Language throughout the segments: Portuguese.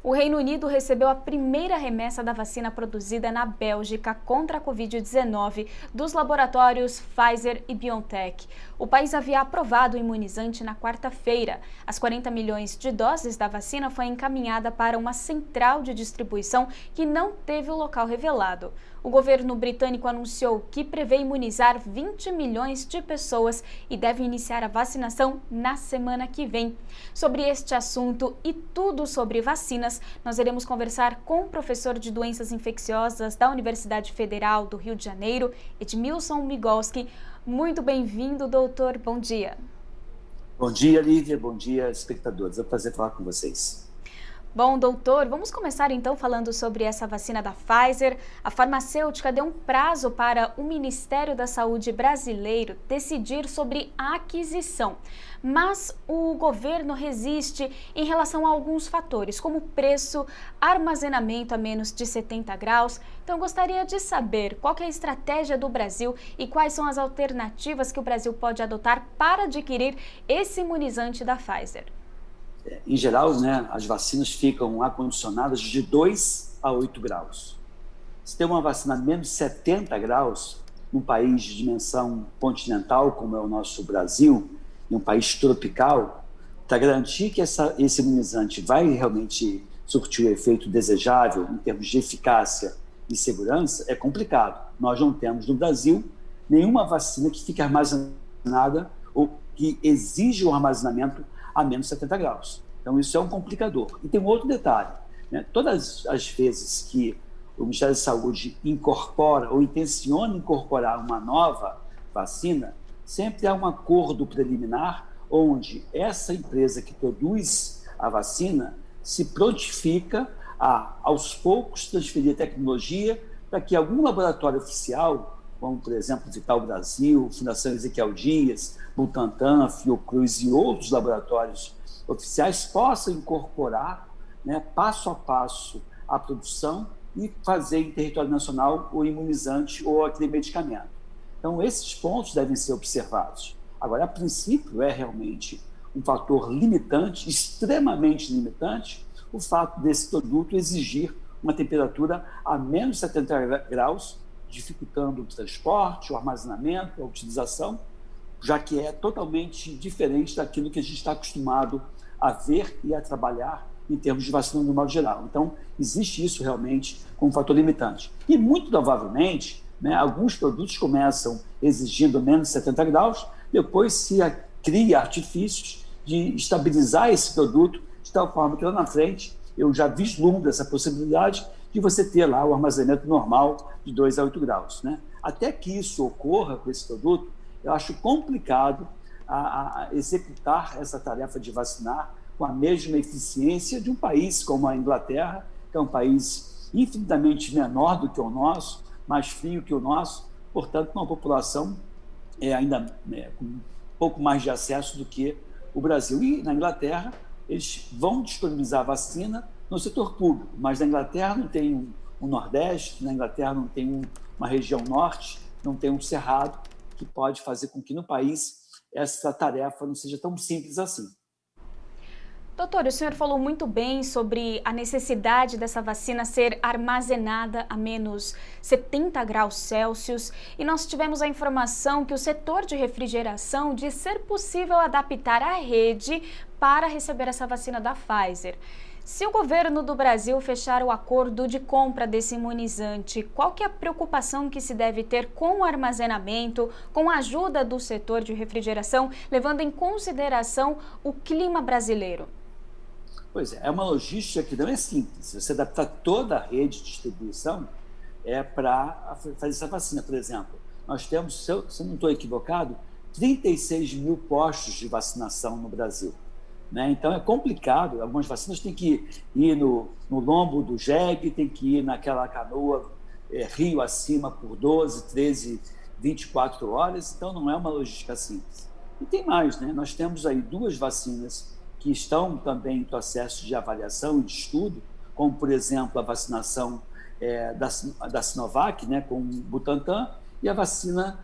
O Reino Unido recebeu a primeira remessa da vacina produzida na Bélgica contra a Covid-19 dos laboratórios Pfizer e BioNTech. O país havia aprovado o imunizante na quarta-feira. As 40 milhões de doses da vacina foi encaminhada para uma central de distribuição que não teve o local revelado. O governo britânico anunciou que prevê imunizar 20 milhões de pessoas e deve iniciar a vacinação na semana que vem. Sobre este assunto e tudo sobre vacinas, nós iremos conversar com o professor de doenças infecciosas da Universidade Federal do Rio de Janeiro, Edmilson Migolski. Muito bem-vindo, doutor. Bom dia. Bom dia, Lívia. Bom dia, espectadores. É um prazer falar com vocês. Bom, doutor, vamos começar então falando sobre essa vacina da Pfizer. A farmacêutica deu um prazo para o Ministério da Saúde brasileiro decidir sobre a aquisição, mas o governo resiste em relação a alguns fatores, como preço, armazenamento a menos de 70 graus. Então, eu gostaria de saber qual que é a estratégia do Brasil e quais são as alternativas que o Brasil pode adotar para adquirir esse imunizante da Pfizer. Em geral, as vacinas ficam acondicionadas de 2 a 8 graus. Se tem uma vacina a menos de 70 graus, num país de dimensão continental, como é o nosso Brasil, em um país tropical, para garantir que esse imunizante vai realmente surtir o efeito desejável em termos de eficácia e segurança, é complicado. Nós não temos no Brasil nenhuma vacina que fique armazenada ou que exija um armazenamento a menos 70 graus. Então, isso é um complicador. E tem um outro detalhe, todas as vezes que o Ministério da Saúde incorpora ou intenciona incorporar uma nova vacina, sempre há um acordo preliminar onde essa empresa que produz a vacina se prontifica a, aos poucos, transferir tecnologia para que algum laboratório oficial, como, por exemplo, Vital Brasil, Fundação Ezequiel Dias, Butantan, Fiocruz e outros laboratórios oficiais possam incorporar, passo a passo, a produção e fazer em território nacional o imunizante ou aquele medicamento. Então, esses pontos devem ser observados. Agora, a princípio, é realmente um fator limitante, extremamente limitante, o fato desse produto exigir uma temperatura a menos 70 graus, dificultando o transporte, o armazenamento, a utilização, já que é totalmente diferente daquilo que a gente está acostumado a ver e a trabalhar em termos de vacina no modo geral. Então, existe isso realmente como um fator limitante. E, muito provavelmente, alguns produtos começam exigindo menos de 70 graus, depois se cria artifícios de estabilizar esse produto de tal forma que lá na frente eu já vislumbro essa possibilidade de você ter lá o armazenamento normal de 2 a 8 graus. Até que isso ocorra com esse produto, eu acho complicado a executar essa tarefa de vacinar com a mesma eficiência de um país como a Inglaterra, que é um país infinitamente menor do que o nosso, mais frio que o nosso, portanto, uma população ainda com um pouco mais de acesso do que o Brasil. E na Inglaterra, eles vão disponibilizar a vacina no setor público, mas na Inglaterra não tem um Nordeste, na Inglaterra não tem uma região Norte, não tem um Cerrado, que pode fazer com que no país essa tarefa não seja tão simples assim. Doutor, o senhor falou muito bem sobre a necessidade dessa vacina ser armazenada a menos 70 graus Celsius e nós tivemos a informação que o setor de refrigeração diz ser possível adaptar a rede para receber essa vacina da Pfizer. Se o governo do Brasil fechar o acordo de compra desse imunizante, qual que é a preocupação que se deve ter com o armazenamento, com a ajuda do setor de refrigeração, levando em consideração o clima brasileiro? Pois é uma logística que não é simples. Você adaptar toda a rede de distribuição para fazer essa vacina. Por exemplo, nós temos, se eu não estou equivocado, 36 mil postos de vacinação no Brasil. Então é complicado, algumas vacinas têm que ir no lombo do jegue, tem que ir naquela canoa rio acima por 12, 13, 24 horas, então não é uma logística simples. E tem mais, nós temos aí 2 vacinas que estão também em processo de avaliação e de estudo, como por exemplo a vacinação da Sinovac, com o Butantan, e a vacina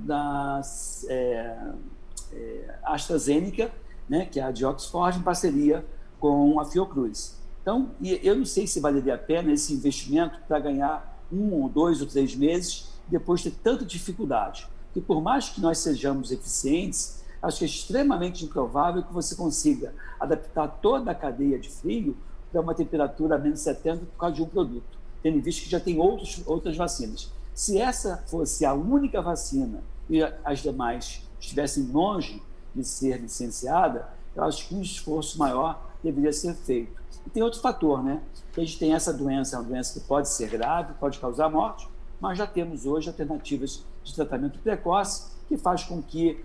da AstraZeneca, que é a de Oxford, em parceria com a Fiocruz. Então, eu não sei se valeria a pena esse investimento para ganhar 1 ou 2 ou 3 meses, depois ter tanta dificuldade. E por mais que nós sejamos eficientes, acho que é extremamente improvável que você consiga adaptar toda a cadeia de frio para uma temperatura a menos 70 por causa de um produto, tendo em vista que já tem outras vacinas. Se essa fosse a única vacina e as demais estivessem longe de ser licenciada, eu acho que um esforço maior deveria ser feito. E tem outro fator, né? A gente tem essa doença, é uma doença que pode ser grave, pode causar morte, mas já temos hoje alternativas de tratamento precoce que faz com que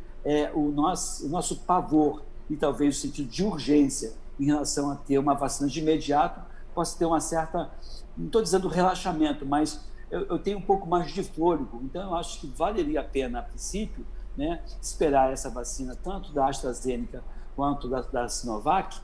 o nosso pavor e talvez o sentido de urgência em relação a ter uma vacina de imediato possa ter uma certa, não estou dizendo relaxamento, mas eu tenho um pouco mais de fôlego. Então, eu acho que valeria a pena, a princípio, né, esperar essa vacina, tanto da AstraZeneca quanto da Sinovac,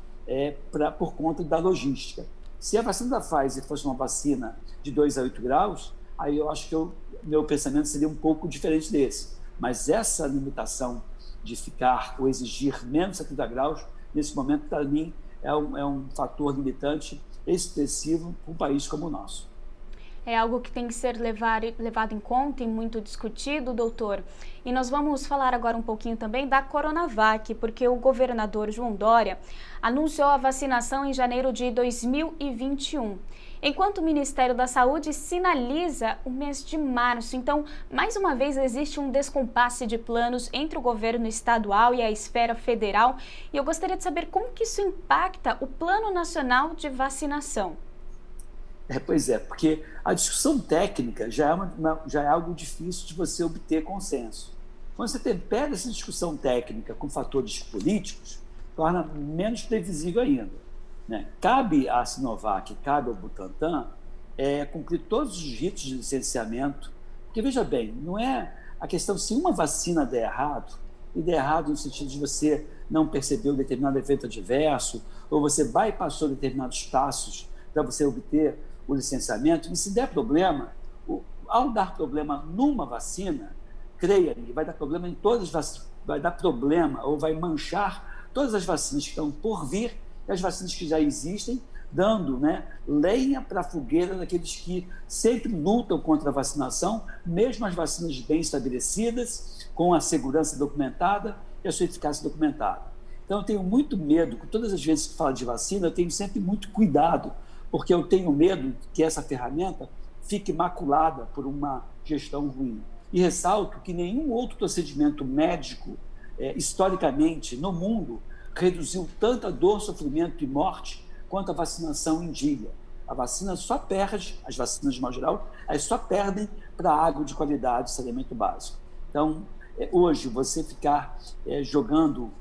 por conta da logística. Se a vacina da Pfizer fosse uma vacina de 2 a 8 graus, aí eu acho que meu pensamento seria um pouco diferente desse. Mas essa limitação de ficar ou exigir menos 70 graus, nesse momento, para mim, é um fator limitante expressivo para um país como o nosso. É algo que tem que ser levado em conta e muito discutido, doutor. E nós vamos falar agora um pouquinho também da Coronavac, porque o governador João Dória anunciou a vacinação em janeiro de 2021, enquanto o Ministério da Saúde sinaliza o mês de março. Então, mais uma vez, existe um descompasse de planos entre o governo estadual e a esfera federal. E eu gostaria de saber como que isso impacta o Plano Nacional de Vacinação. Pois é, porque a discussão técnica já é algo difícil de você obter consenso. Quando você tempera essa discussão técnica com fatores políticos, torna menos previsível ainda, né? Cabe à Sinovac, cabe ao Butantan cumprir todos os ritos de licenciamento, porque, veja bem, não é a questão se uma vacina der errado, e der errado no sentido de você não perceber um determinado efeito adverso, ou você bypassou determinados passos para você obter o licenciamento, e se der problema, ao dar problema numa vacina, creia-me, vai dar problema em todas as vacinas, vai dar problema ou vai manchar todas as vacinas que estão por vir e as vacinas que já existem, dando, né, lenha para a fogueira daqueles que sempre lutam contra a vacinação, mesmo as vacinas bem estabelecidas, com a segurança documentada e a sua eficácia documentada. Então, eu tenho muito medo, todas as vezes que falo de vacina, eu tenho sempre muito cuidado, porque eu tenho medo que essa ferramenta fique maculada por uma gestão ruim. E ressalto que nenhum outro procedimento médico, historicamente, no mundo, reduziu tanta dor, sofrimento e morte quanto a vacinação em dia. A vacina só perde, as vacinas de modo geral, elas só perdem para água de qualidade, saneamento básico. Então, hoje, você ficar jogando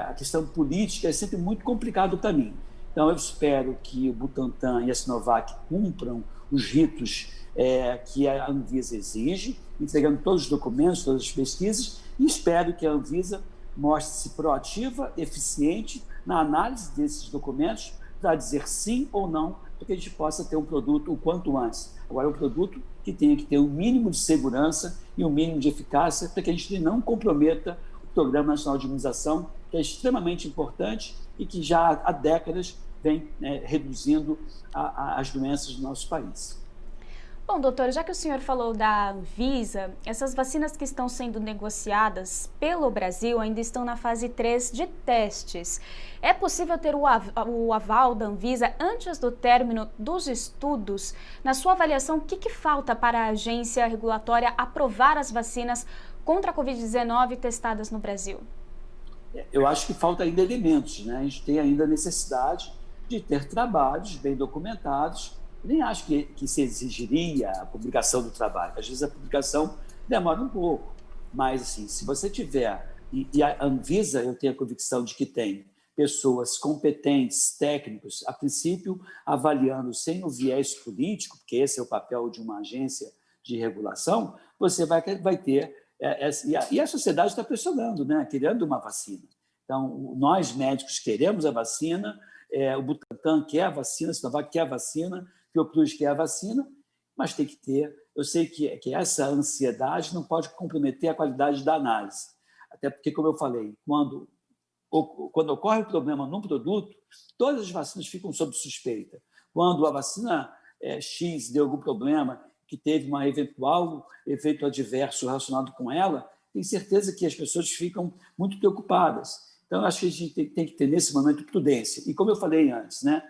a questão política é sempre muito complicado para mim. Então, eu espero que o Butantan e a Sinovac cumpram os ritos que a Anvisa exige, entregando todos os documentos, todas as pesquisas, e espero que a Anvisa mostre-se proativa, eficiente na análise desses documentos para dizer sim ou não, para que a gente possa ter um produto o quanto antes. Agora, um produto que tenha que ter um mínimo de segurança e um mínimo de eficácia para que a gente não comprometa o Programa Nacional de Imunização, que é extremamente importante e que já há décadas vem reduzindo as doenças do nosso país. Bom, doutor, já que o senhor falou da Anvisa, essas vacinas que estão sendo negociadas pelo Brasil ainda estão na fase 3 de testes. É possível ter o aval da Anvisa antes do término dos estudos? Na sua avaliação, o que falta para a agência regulatória aprovar as vacinas contra a Covid-19 testadas no Brasil? Eu acho que falta ainda elementos, né? A gente tem ainda a necessidade de ter trabalhos bem documentados. Nem acho que se exigiria a publicação do trabalho. Às vezes a publicação demora um pouco, mas assim, se você tiver, e a Anvisa, eu tenho a convicção de que tem pessoas competentes, técnicos, a princípio avaliando sem o viés político, porque esse é o papel de uma agência de regulação, você vai ter, e a sociedade está pressionando, né, querendo uma vacina. Então, nós médicos queremos a vacina, o Butantan quer a vacina, a Sinovac quer a vacina, Fiocruz quer a vacina, mas tem que ter. Eu sei que essa ansiedade não pode comprometer a qualidade da análise. Até porque, como eu falei, quando quando ocorre o problema num produto, todas as vacinas ficam sob suspeita. Quando a vacina X deu algum problema, que teve um eventual efeito adverso relacionado com ela, tem certeza que as pessoas ficam muito preocupadas. Então, acho que a gente tem que ter, nesse momento, prudência. E, como eu falei antes, né,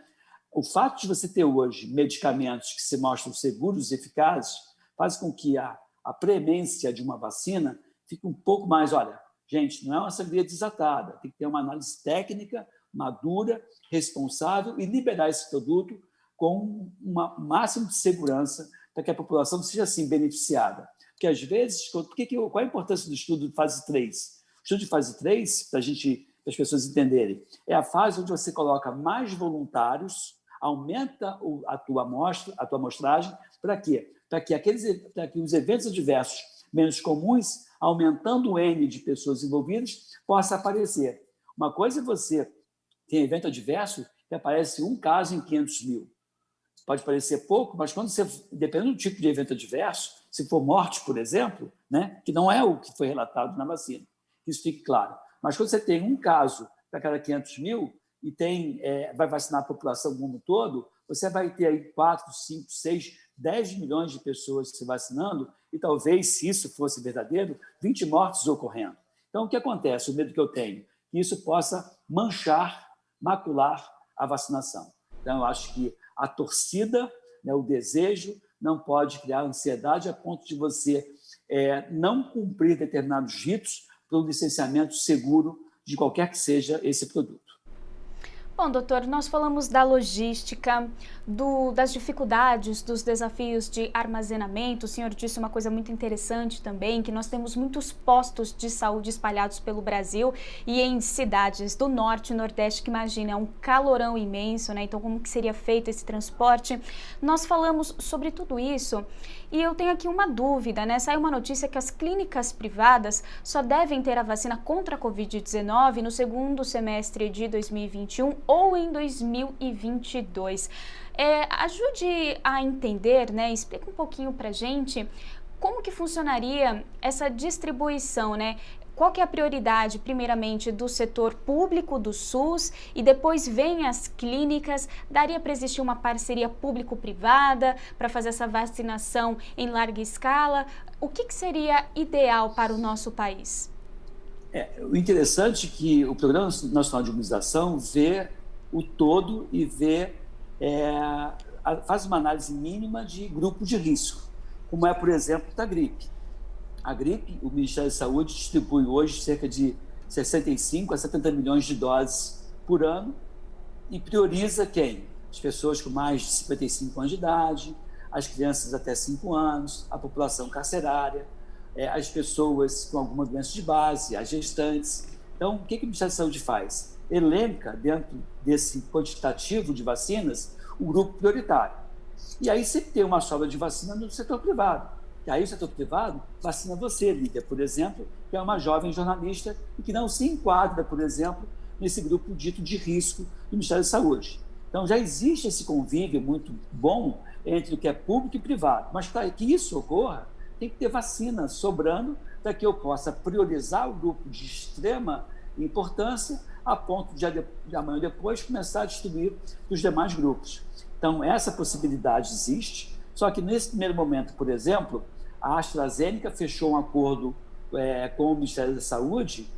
o fato de você ter hoje medicamentos que se mostram seguros e eficazes faz com que a premência de uma vacina fique um pouco mais, olha, gente, não é uma sangria desatada, tem que ter uma análise técnica, madura, responsável e liberar esse produto com um máximo de segurança para que a população seja, assim, beneficiada. Porque, às vezes, qual a importância do estudo de fase 3? O estudo de fase 3, para as pessoas entenderem, é a fase onde você coloca mais voluntários, aumenta a tua amostragem, para quê? Para que os eventos adversos menos comuns, aumentando o N de pessoas envolvidas, possa aparecer. Uma coisa é você ter evento adverso que aparece um caso em 500 mil. Pode parecer pouco, mas dependendo do tipo de evento adverso, se for morte, por exemplo, né, que não é o que foi relatado na vacina, que isso fique claro. Mas quando você tem um caso para cada 500 mil e vai vacinar a população do mundo todo, você vai ter aí 4, 5, 6, 10 milhões de pessoas se vacinando e talvez, se isso fosse verdadeiro, 20 mortes ocorrendo. Então, o que acontece? O medo que eu tenho? Que isso possa macular a vacinação. Então, eu acho que a torcida, né, o desejo, não pode criar ansiedade a ponto de você não cumprir determinados ritos para o licenciamento seguro de qualquer que seja esse produto. Bom, doutor, nós falamos da logística, das dificuldades, dos desafios de armazenamento. O senhor disse uma coisa muito interessante também, que nós temos muitos postos de saúde espalhados pelo Brasil e em cidades do norte e nordeste, que imagina, é um calorão imenso, né? Então, como que seria feito esse transporte? Nós falamos sobre tudo isso e eu tenho aqui uma dúvida, né? Saiu uma notícia que as clínicas privadas só devem ter a vacina contra a Covid-19 no segundo semestre de 2021 ou em 2022. Ajude a entender, né? Explica um pouquinho para a gente como que funcionaria essa distribuição, né? Qual que é a prioridade, primeiramente, do setor público, do SUS, e depois vem as clínicas? Daria para existir uma parceria público-privada para fazer essa vacinação em larga escala? O que seria ideal para o nosso país? O interessante é que o Programa Nacional de Imunização vê o todo e faz uma análise mínima de grupo de risco, como é, por exemplo, da gripe. A gripe, o Ministério da Saúde distribui hoje cerca de 65 a 70 milhões de doses por ano e prioriza quem? As pessoas com mais de 55 anos de idade, as crianças até 5 anos, a população carcerária, as pessoas com alguma doença de base, as gestantes. Então, o que o Ministério da Saúde faz? Elenca, dentro desse quantitativo de vacinas, o grupo prioritário. E aí sempre tem uma sobra de vacina no setor privado. E aí o setor privado vacina você, Lídia, por exemplo, que é uma jovem jornalista e que não se enquadra, por exemplo, nesse grupo dito de risco do Ministério da Saúde. Então, já existe esse convívio muito bom entre o que é público e privado. Mas para que isso ocorra, tem que ter vacina sobrando para que eu possa priorizar o grupo de extrema importância a ponto de amanhã ou depois começar a distribuir para os demais grupos. Então, essa possibilidade existe, só que nesse primeiro momento, por exemplo, a AstraZeneca fechou um acordo com o Ministério da Saúde,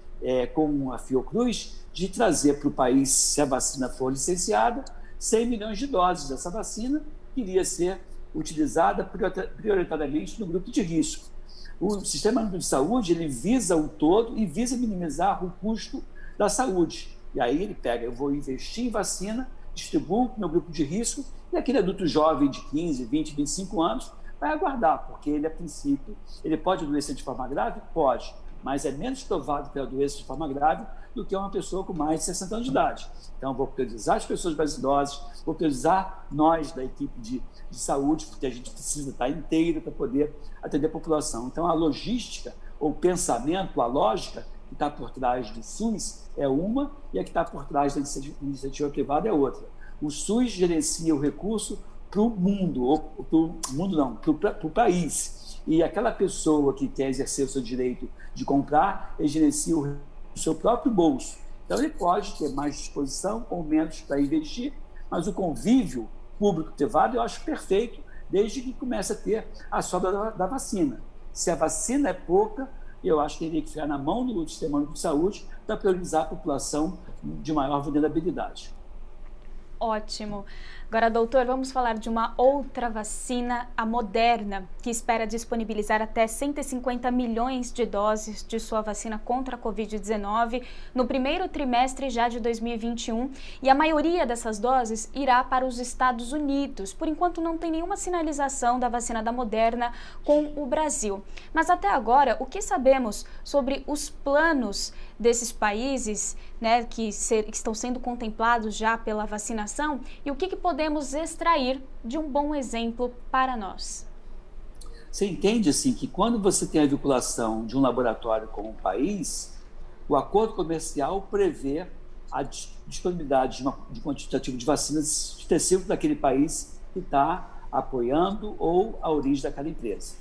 com a Fiocruz, de trazer para o país, se a vacina for licenciada, 100 milhões de doses dessa vacina, que iria ser utilizada prioritariamente no grupo de risco. O Sistema Único de Saúde, ele visa o todo e visa minimizar o custo da saúde. E aí ele pega, eu vou investir em vacina, distribuo para o meu grupo de risco, e aquele adulto jovem de 15, 20, 25 anos vai aguardar, porque ele, a princípio, ele pode adoecer de forma grave? Pode, mas é menos provável que ele adoeça de forma grave do que uma pessoa com mais de 60 anos de idade. Então, vou priorizar as pessoas mais idosas, vou priorizar nós da equipe de saúde, porque a gente precisa estar inteiro para poder atender a população. Então, a logística, ou o pensamento, a lógica que está por trás do SUS é uma e a que está por trás da iniciativa privada é outra. O SUS gerencia o recurso para o mundo, ou para o país. E aquela pessoa que quer exercer o seu direito de comprar, ele gerencia o seu próprio bolso. Então, ele pode ter mais disposição ou menos para investir, mas o convívio público-privado eu acho perfeito, desde que comece a ter a sobra da vacina. Se a vacina é pouca, eu acho que teria que ficar na mão do Sistema Único de Saúde para priorizar a população de maior vulnerabilidade. Ótimo. Agora, doutor, vamos falar de uma outra vacina, a Moderna, que espera disponibilizar até 150 milhões de doses de sua vacina contra a Covid-19 no primeiro trimestre já de 2021, e a maioria dessas doses irá para os Estados Unidos. Por enquanto, não tem nenhuma sinalização da vacina da Moderna com o Brasil. Mas até agora, o que sabemos sobre os planos desses países, né, que estão sendo contemplados já pela vacinação, e o que podemos extrair de um bom exemplo para nós? Você entende, assim, que quando você tem a vinculação de um laboratório com um país, o acordo comercial prevê a disponibilidade de um quantitativo de vacinas específico daquele país que está apoiando ou a origem daquela empresa.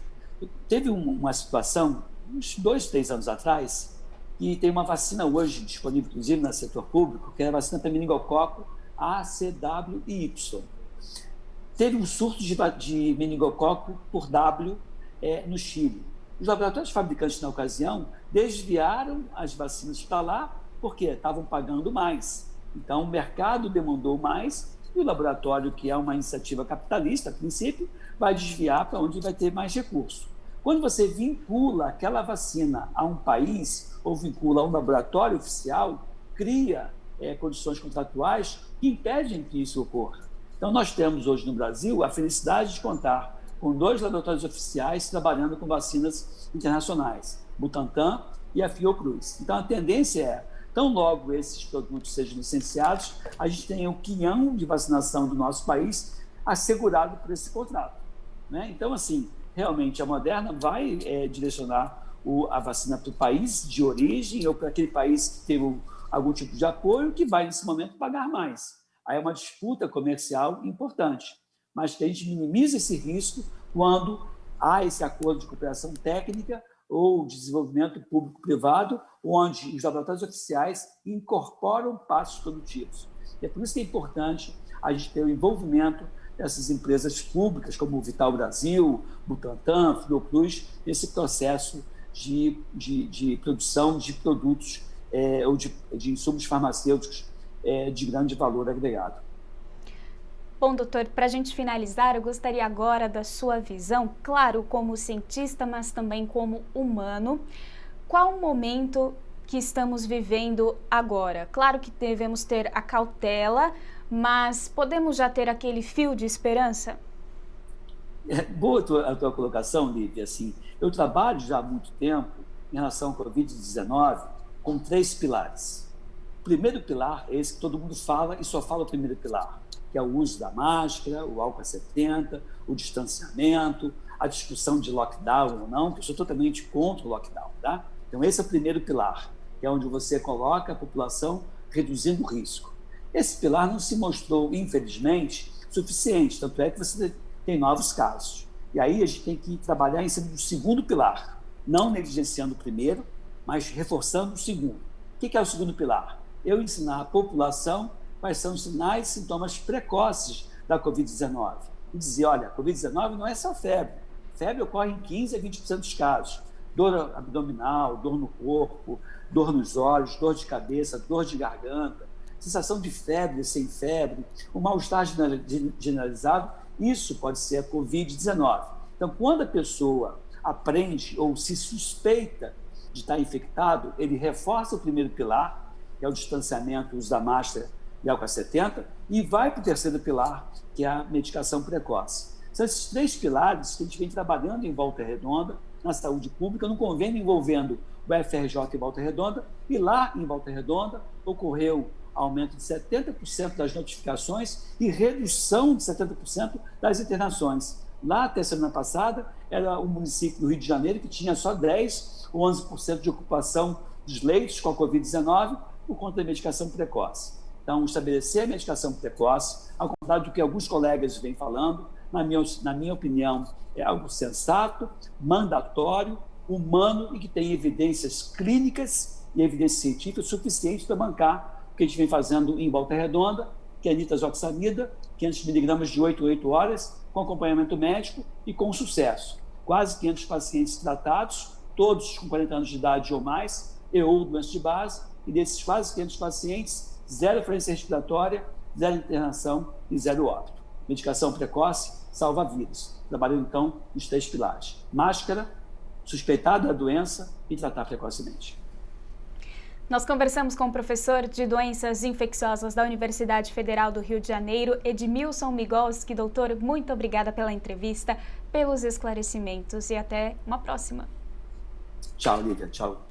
Teve uma situação, uns 2, 3 anos atrás, e tem uma vacina hoje disponível, inclusive, no setor público, que é a vacina para meningococo ACWY. Teve um surto de meningococo por W no Chile. Os laboratórios fabricantes, na ocasião, desviaram as vacinas para lá porque estavam pagando mais. Então, o mercado demandou mais e o laboratório, que é uma iniciativa capitalista, a princípio, vai desviar para onde vai ter mais recurso. Quando você vincula aquela vacina a um país ou vincula a um laboratório oficial, cria condições contratuais que impedem que isso ocorra. Então, nós temos hoje no Brasil a felicidade de contar com 2 laboratórios oficiais trabalhando com vacinas internacionais, Butantan e a Fiocruz. Então, a tendência é, tão logo esses produtos sejam licenciados, a gente tem o quinhão de vacinação do nosso país assegurado por esse contrato, né? Então, assim, realmente a Moderna vai direcionar a vacina para o país de origem ou para aquele país que teve algum tipo de apoio, que vai, nesse momento, pagar mais. Aí é uma disputa comercial importante, mas que a gente minimiza esse risco quando há esse acordo de cooperação técnica ou de desenvolvimento público-privado, onde os laboratórios oficiais incorporam passos produtivos. E é por isso que é importante a gente ter o envolvimento dessas empresas públicas, como o Vital Brasil, Butantan, Fiocruz, nesse processo de produção de produtos ou de insumos farmacêuticos de grande valor agregado. Bom, doutor, para a gente finalizar, eu gostaria agora da sua visão, claro, como cientista, mas também como humano. Qual o momento que estamos vivendo agora? Claro que devemos ter a cautela, mas podemos já ter aquele fio de esperança? Boa a tua colocação, Lívia. Assim, eu trabalho já há muito tempo em relação ao Covid-19 com 3 pilares. O primeiro pilar é esse que todo mundo fala e só fala o primeiro pilar, que é o uso da máscara, o álcool 70, o distanciamento, a discussão de lockdown ou não, que eu sou totalmente contra o lockdown, tá? Então, esse é o primeiro pilar, que é onde você coloca a população reduzindo o risco. Esse pilar não se mostrou, infelizmente, suficiente, tanto é que você tem novos casos. E aí a gente tem que trabalhar em cima do segundo pilar, não negligenciando o primeiro, mas reforçando o segundo. O que é o segundo pilar? Eu ensinar a população quais são os sinais e sintomas precoces da Covid-19. E dizer, olha, a Covid-19 não é só febre. Febre ocorre em 15% a 20% dos casos. Dor abdominal, dor no corpo, dor nos olhos, dor de cabeça, dor de garganta, sensação de febre sem febre, um mal-estar generalizado, isso pode ser a Covid-19. Então, quando a pessoa aprende ou se suspeita de estar infectado, ele reforça o primeiro pilar, que é o distanciamento, o uso da máscara e álcool 70, e vai para o terceiro pilar, que é a medicação precoce. São esses 3 pilares que a gente vem trabalhando em Volta Redonda, na saúde pública, num convênio envolvendo o FRJ em Volta Redonda, e lá em Volta Redonda ocorreu aumento de 70% das notificações e redução de 70% das internações. Lá, até semana passada, era o município do Rio de Janeiro que tinha só 10% ou 11% de ocupação dos leitos com a Covid-19 por conta da medicação precoce. Então, estabelecer a medicação precoce, ao contrário do que alguns colegas vêm falando, na minha opinião, é algo sensato, mandatório, humano e que tem evidências clínicas e evidência científica suficiente para bancar o que a gente vem fazendo em Volta Redonda, que é a nitazoxanida, 500 miligramas de 8 a 8 horas, com acompanhamento médico e com sucesso. Quase 500 pacientes tratados, todos com 40 anos de idade ou mais, ou doença de base, e desses quase 500 pacientes, 0 falência respiratória, 0 internação e 0 óbito. Medicação precoce salva vidas. Trabalhando, então, nos 3 pilares: máscara, suspeitar da doença e tratar precocemente. Nós conversamos com o professor de Doenças Infecciosas da Universidade Federal do Rio de Janeiro, Edmilson Migolski. Doutor, muito obrigada pela entrevista, pelos esclarecimentos e até uma próxima. Tchau, Lívia. Tchau.